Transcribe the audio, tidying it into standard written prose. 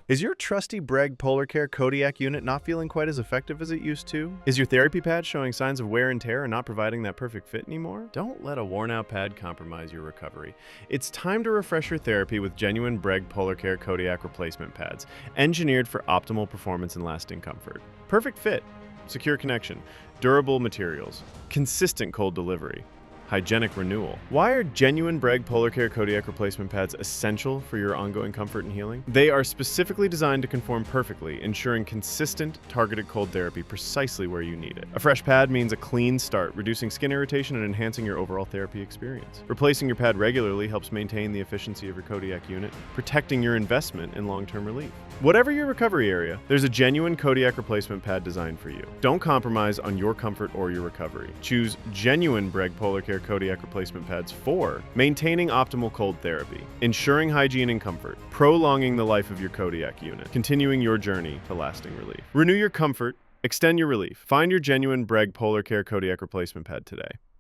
Is your trusty Breg Polar Care Kodiak unit not feeling quite as effective as it used to? Is your therapy pad showing signs of wear and tear and not providing that perfect fit anymore? Don't let a worn-out pad compromise your recovery. It's time to refresh your therapy with genuine Breg Polar Care Kodiak replacement pads, engineered for optimal performance and lasting comfort. Perfect fit, secure connection, durable materials, consistent cold delivery, hygienic renewal. Why are genuine Breg Polar Care Kodiak replacement pads essential for your ongoing comfort and healing? They are specifically designed to conform perfectly, ensuring consistent, targeted cold therapy precisely where you need it. A fresh pad means a clean start, reducing skin irritation and enhancing your overall therapy experience. Replacing your pad regularly helps maintain the efficiency of your Kodiak unit, protecting your investment in long-term relief. Whatever your recovery area, there's a genuine Kodiak replacement pad designed for you. Don't compromise on your comfort or your recovery. Choose genuine Breg Polar Care Kodiak replacement pads for maintaining optimal cold therapy, ensuring hygiene and comfort, prolonging the life of your Kodiak unit, continuing your journey to lasting relief. Renew your comfort, extend your relief. Find your genuine Breg Polar Care Kodiak replacement pad today.